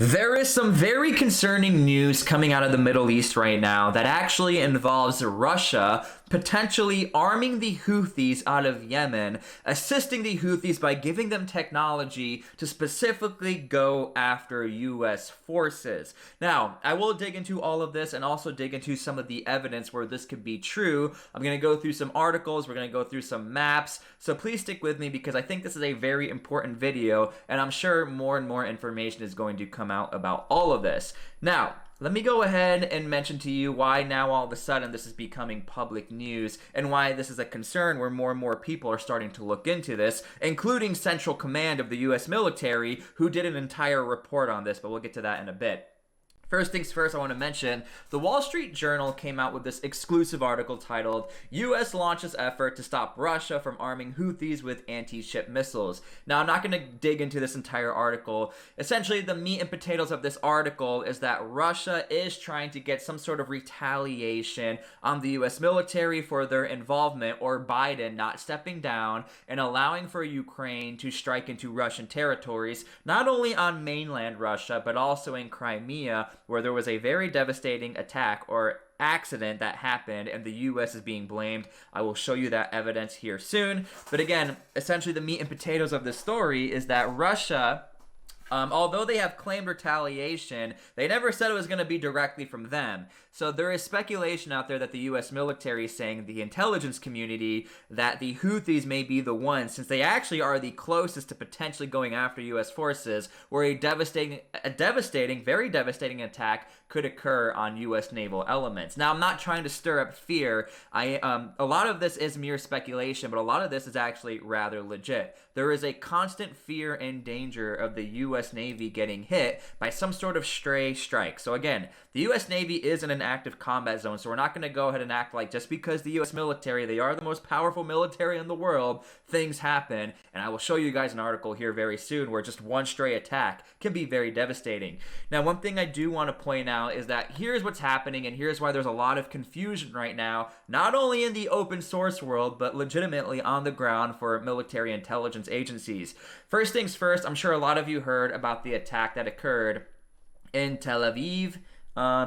There is some very concerning news coming out of the Middle East right now that actually involves Russia potentially arming the Houthis out of Yemen, assisting the Houthis by giving them technology to specifically go after U.S. forces. Now, I will dig into all of this and also dig into some of the evidence where this could be true. I'm going to go through some articles, we're going to go through some maps, so please stick with me because I think this is a very important video and I'm sure more and more information is going to come out about all of this. Now, let me go ahead and mention to you why now all of a sudden this is becoming public news and why this is a concern where more and more people are starting to look into this, including Central Command of the U.S. military, who did an entire report on this, but we'll get to that in a bit. First things first, I want to mention, the Wall Street Journal came out with this exclusive article titled, U.S. Launches Effort to Stop Russia from Arming Houthis with Anti-Ship Missiles. Now, I'm not going to dig into this entire article. Essentially, the meat and potatoes of this article is that Russia is trying to get some sort of retaliation on the U.S. military for their involvement, or Biden not stepping down and allowing for Ukraine to strike into Russian territories, not only on mainland Russia, but also in Crimea, where there was a very devastating attack or accident that happened and the U.S. is being blamed. I will show you that evidence here soon. But again, essentially the meat and potatoes of this story is that Russia, although they have claimed retaliation, they never said it was going to be directly from them. So there is speculation out there that the U.S. military is saying, the intelligence community, that the Houthis may be the ones, since they actually are the closest to potentially going after U.S. forces, where a very devastating attack could occur on U.S. naval elements. Now, I'm not trying to stir up fear. A lot of this is mere speculation, but a lot of this is actually rather legit. There is a constant fear and danger of the U.S. Navy getting hit by some sort of stray strike. So again, the U.S. Navy is in an active combat zone, so we're not going to go ahead and act like just because the U.S. military, they are the most powerful military in the world, things happen. And I will show you guys an article here very soon where just one stray attack can be very devastating. Now, one thing I do want to point out is that here's what's happening, and here's why there's a lot of confusion right now, not only in the open source world, but legitimately on the ground for military intelligence agencies. First things first, I'm sure a lot of you heard about the attack that occurred in Tel Aviv,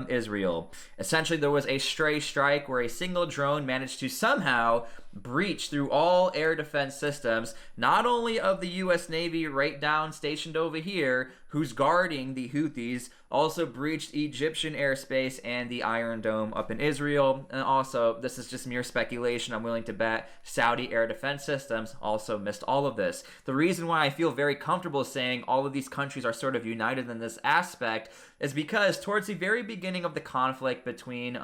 Israel. Essentially, there was a stray strike where a single drone managed to somehow breach through all air defense systems, not only of the U.S. Navy right down stationed over here, who's guarding the Houthis, also breached Egyptian airspace and the Iron Dome up in Israel. And also, this is just mere speculation, I'm willing to bet, Saudi air defense systems also missed all of this. The reason why I feel very comfortable saying all of these countries are sort of united in this aspect is because towards the very beginning of the conflict between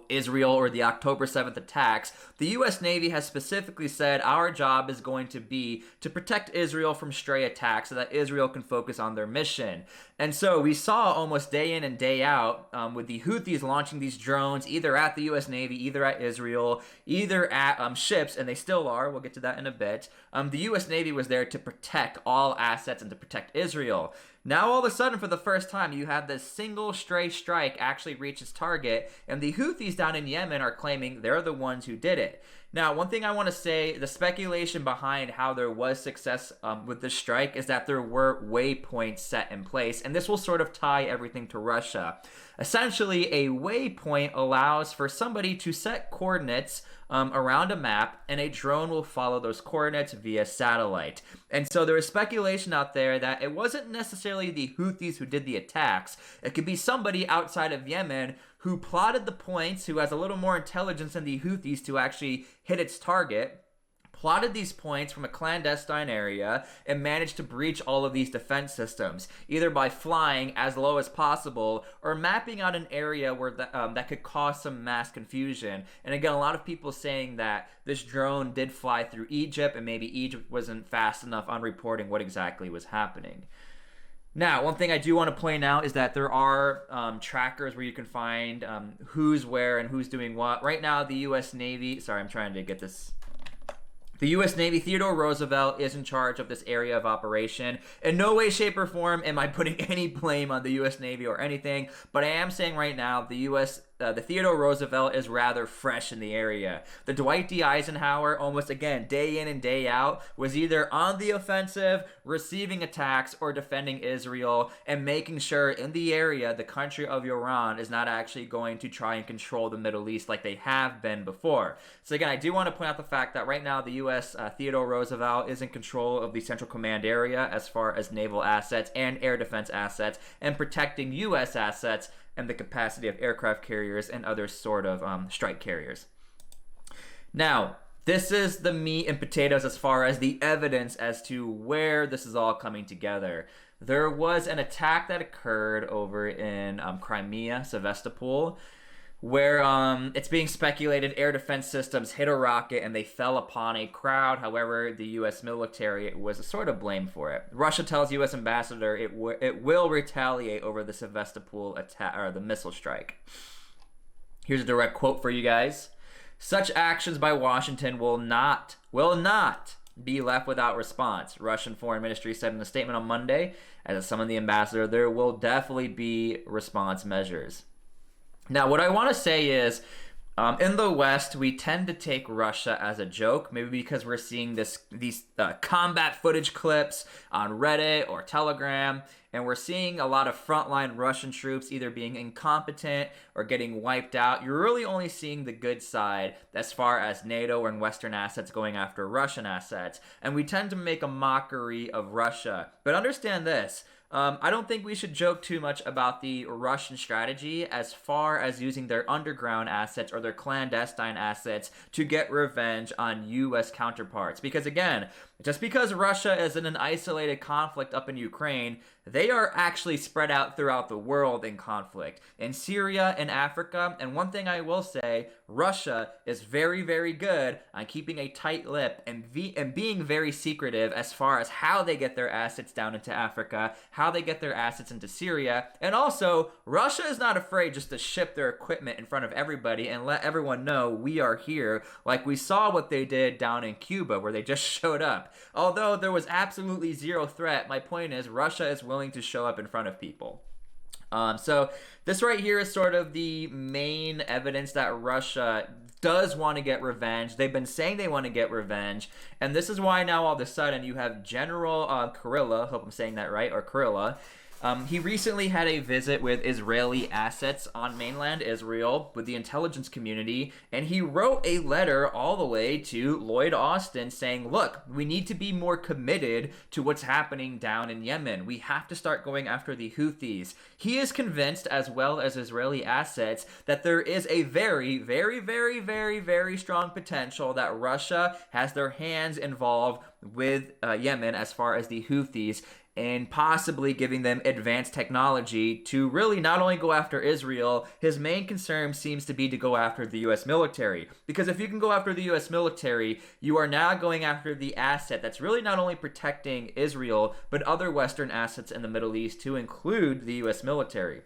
Israel, or the October 7th attacks, the U.S. Navy has specifically said our job is going to be to protect Israel from stray attacks so that Israel can focus on their mission. And so we saw almost day in and day out with the Houthis launching these drones either at the U.S. Navy, either at Israel, either at ships, and they still are, we'll get to that in a bit. The U.S. Navy was there to protect all assets and to protect Israel. Now, all of a sudden, for the first time, you have this single stray strike actually reach its target, and the Houthis down in Yemen are claiming they're the ones who did it. Now, one thing I want to say, the speculation behind how there was success with this strike is that there were waypoints set in place, and this will sort of tie everything to Russia. Essentially, a waypoint allows for somebody to set coordinates around a map, and a drone will follow those coordinates via satellite. And so there is speculation out there that it wasn't necessarily the Houthis who did the attacks. It could be somebody outside of Yemen who plotted the points, who has a little more intelligence than the Houthis to actually hit its target, plotted these points from a clandestine area, and managed to breach all of these defense systems, either by flying as low as possible or mapping out an area where that could cause some mass confusion. And again, a lot of people saying that this drone did fly through Egypt, and maybe Egypt wasn't fast enough on reporting what exactly was happening. Now, one thing I do want to point out is that there are trackers where you can find who's where and who's doing what. Right now, the U.S. Navy, sorry, I'm trying to get this. The U.S. Navy, Theodore Roosevelt, is in charge of this area of operation. In no way, shape, or form am I putting any blame on the U.S. Navy or anything, but I am saying right now the U.S. the Theodore Roosevelt is rather fresh in the area. The Dwight D. Eisenhower, almost again, day in and day out, was either on the offensive, receiving attacks, or defending Israel, and making sure in the area, the country of Iran is not actually going to try and control the Middle East like they have been before. So again, I do want to point out the fact that right now the U.S. Theodore Roosevelt is in control of the Central Command area as far as naval assets and air defense assets, and protecting U.S. assets and the capacity of aircraft carriers and other sort of strike carriers. Now, this is the meat and potatoes as far as the evidence as to where this is all coming together. There was an attack that occurred over in Crimea, Sevastopol, where it's being speculated air defense systems hit a rocket and they fell upon a crowd. However, the U.S. military was sort of blamed for it. Russia tells U.S. ambassador it will retaliate over the Sevastopol attack, or the missile strike. Here's a direct quote for you guys. Such actions by Washington will not be left without response. Russian Foreign Ministry said in a statement on Monday, as it summoned the ambassador, there will definitely be response measures. Now, what I want to say is, in the West, we tend to take Russia as a joke, maybe because we're seeing these combat footage clips on Reddit or Telegram, and we're seeing a lot of frontline Russian troops either being incompetent or getting wiped out. You're really only seeing the good side as far as NATO and Western assets going after Russian assets, and we tend to make a mockery of Russia. But understand this. I don't think we should joke too much about the Russian strategy as far as using their underground assets or their clandestine assets to get revenge on U.S. counterparts. Because again, just because Russia is in an isolated conflict up in Ukraine, they are actually spread out throughout the world in conflict, in Syria and Africa. And one thing I will say, Russia is very, very good on keeping a tight lip and being very secretive as far as how they get their assets down into Africa, how they get their assets into Syria. And also, Russia is not afraid just to ship their equipment in front of everybody and let everyone know we are here, like we saw what they did down in Cuba, where they just showed up. Although there was absolutely zero threat, my point is Russia is willing to show up in front of people. So this right here is sort of the main evidence that Russia does want to get revenge. They've been saying they want to get revenge, and this is why now all of a sudden you have General Kurilla, hope I'm saying that right, or Kurilla. He recently had a visit with Israeli assets on mainland Israel with the intelligence community, and he wrote a letter all the way to Lloyd Austin saying, look, we need to be more committed to what's happening down in Yemen. We have to start going after the Houthis. He is convinced, as well as Israeli assets, that there is a very, very, very, very, very strong potential that Russia has their hands involved with Yemen as far as the Houthis, and possibly giving them advanced technology to really not only go after Israel. His main concern seems to be to go after the U.S. military. Because if you can go after the U.S. military, you are now going after the asset that's really not only protecting Israel, but other Western assets in the Middle East, to include the U.S. military.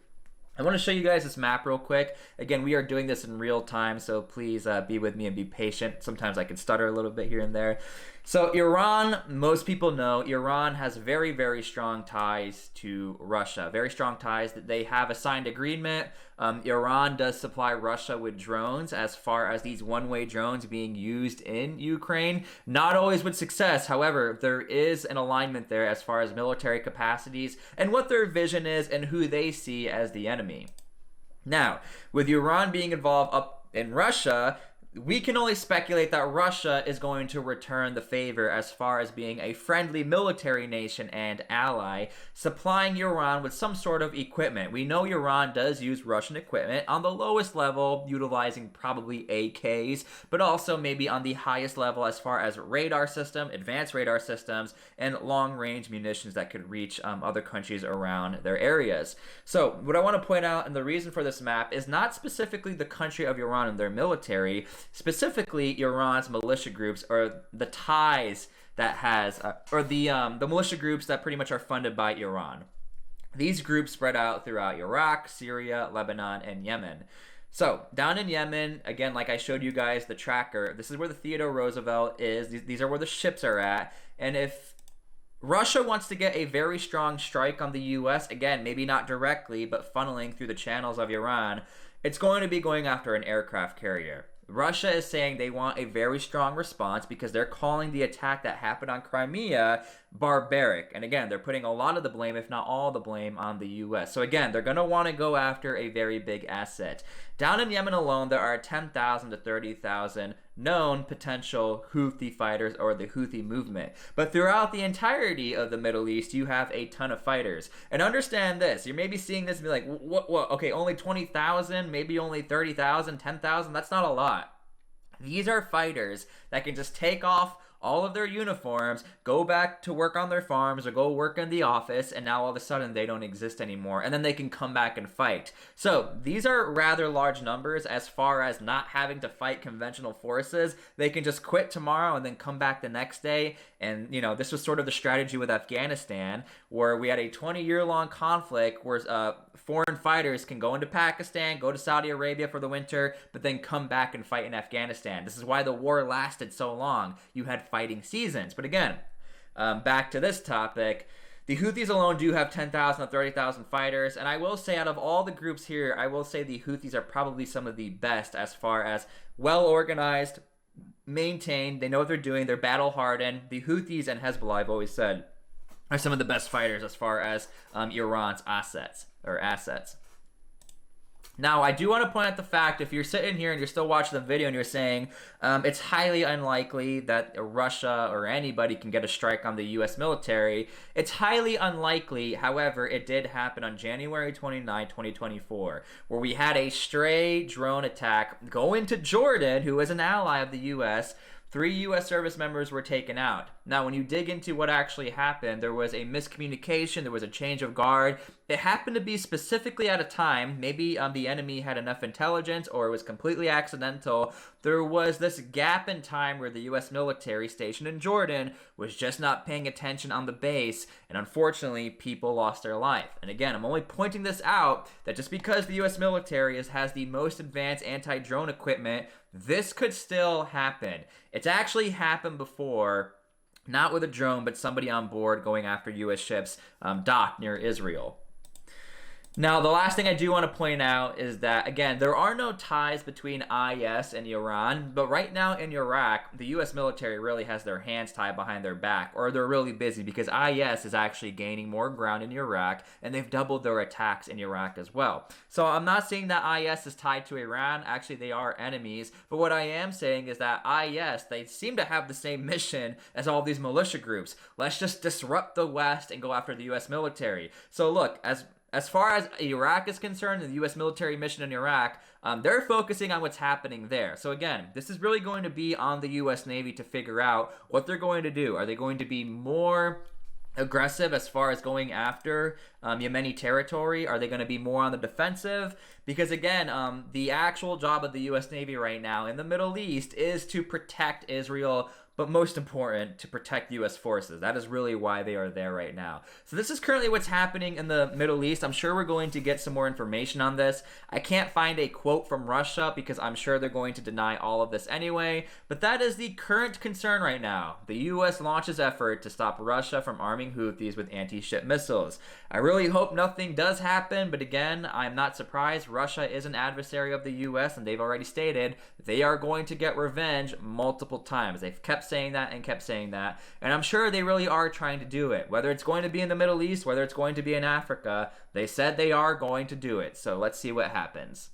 I want to show you guys this map real quick. Again, we are doing this in real time, so please be with me and be patient. Sometimes I can stutter a little bit here and there. So Iran, most people know, Iran has very, very strong ties to Russia. Very strong ties. That they have a signed agreement. Iran does supply Russia with drones, as far as these one-way drones being used in Ukraine. Not always with success. However, there is an alignment there as far as military capacities and what their vision is and who they see as the enemy. Now, with Iran being involved up in Russia, we can only speculate that Russia is going to return the favor as far as being a friendly military nation and ally, supplying Iran with some sort of equipment. We know Iran does use Russian equipment on the lowest level, utilizing probably AKs, but also maybe on the highest level as far as radar system, advanced radar systems, and long-range munitions that could reach other countries around their areas. So what I want to point out, and the reason for this map, is not specifically the country of Iran and their military, specifically Iran's militia groups, or the ties that has, or the militia groups that pretty much are funded by Iran. These groups spread out throughout Iraq, Syria, Lebanon, and Yemen. So down in Yemen, again, like I showed you guys the tracker, this is where the Theodore Roosevelt is. These are where the ships are at. And if Russia wants to get a very strong strike on the US. Again, maybe not directly, but funneling through the channels of Iran. It's going to be going after an aircraft carrier. Russia is saying they want a very strong response because they're calling the attack that happened on Crimea barbaric. And again, they're putting a lot of the blame, if not all the blame, on the US. So again, they're going to want to go after a very big asset. Down in Yemen alone, there are 10,000 to 30,000 known potential Houthi fighters or the Houthi movement. But throughout the entirety of the Middle East, you have a ton of fighters. And understand this, you're maybe seeing this and be like, what, okay, only 20,000, maybe only 30,000, 10,000, that's not a lot. These are fighters that can just take off all of their uniforms, go back to work on their farms or go work in the office, and now all of a sudden they don't exist anymore, and then they can come back and fight. So these are rather large numbers as far as not having to fight conventional forces. They can just quit tomorrow and then come back the next day. And you know, this was sort of the strategy with Afghanistan, where we had a 20-year-long conflict where foreign fighters can go into Pakistan, go to Saudi Arabia for the winter, but then come back and fight in Afghanistan. This is why the war lasted so long. You had fighting seasons. But again, back to this topic, the Houthis alone do have 10,000 to 30,000 fighters, and I will say out of all the groups here, I will say the Houthis are probably some of the best as far as well-organized, maintained, they know what they're doing, they're battle-hardened. The Houthis and Hezbollah, I've always said, are some of the best fighters as far as Iran's assets. Now, I do want to point out the fact, if you're sitting here and you're still watching the video and you're saying it's highly unlikely that Russia or anybody can get a strike on the U.S. military, it's highly unlikely. However, it did happen on January 29, 2024, where we had a stray drone attack go into Jordan, who is an ally of the U.S., 3 U.S. service members were taken out. Now, when you dig into what actually happened, there was a miscommunication, there was a change of guard. It happened to be specifically at a time, maybe the enemy had enough intelligence or it was completely accidental. There was this gap in time where the U.S. military stationed in Jordan was just not paying attention on the base, and unfortunately, people lost their life. And again, I'm only pointing this out that just because the U.S. military has the most advanced anti-drone equipment, this could still happen. It's actually happened before, not with a drone, but somebody on board going after U.S. ships docked near Israel. Now, the last thing I do want to point out is that, again, there are no ties between IS and Iran, but right now in Iraq, the U.S. military really has their hands tied behind their back, or they're really busy because IS is actually gaining more ground in Iraq, and they've doubled their attacks in Iraq as well. So I'm not saying that IS is tied to Iran. Actually, they are enemies, but what I am saying is that IS, they seem to have the same mission as all of these militia groups. Let's just disrupt the West and go after the U.S. military. So look, as far as Iraq is concerned, and the U.S. military mission in Iraq, they're focusing on what's happening there. So again, this is really going to be on the U.S. Navy to figure out what they're going to do. Are they going to be more aggressive as far as going after Yemeni territory? Are they going to be more on the defensive? Because again, the actual job of the U.S. Navy right now in the Middle East is to protect Israel, but most important, to protect U.S. forces. That is really why they are there right now. So this is currently what's happening in the Middle East. I'm sure we're going to get some more information on this. I can't find a quote from Russia because I'm sure they're going to deny all of this anyway, but that is the current concern right now. The U.S. launches effort to stop Russia from arming Houthis with anti-ship missiles. I really hope nothing does happen, but again, I'm not surprised. Russia is an adversary of the U.S., and they've already stated they are going to get revenge multiple times. They've kept saying that and kept saying that, and I'm sure they really are trying to do it. Whether it's going to be in the Middle East, whether it's going to be in Africa, they said they are going to do it. So let's see what happens.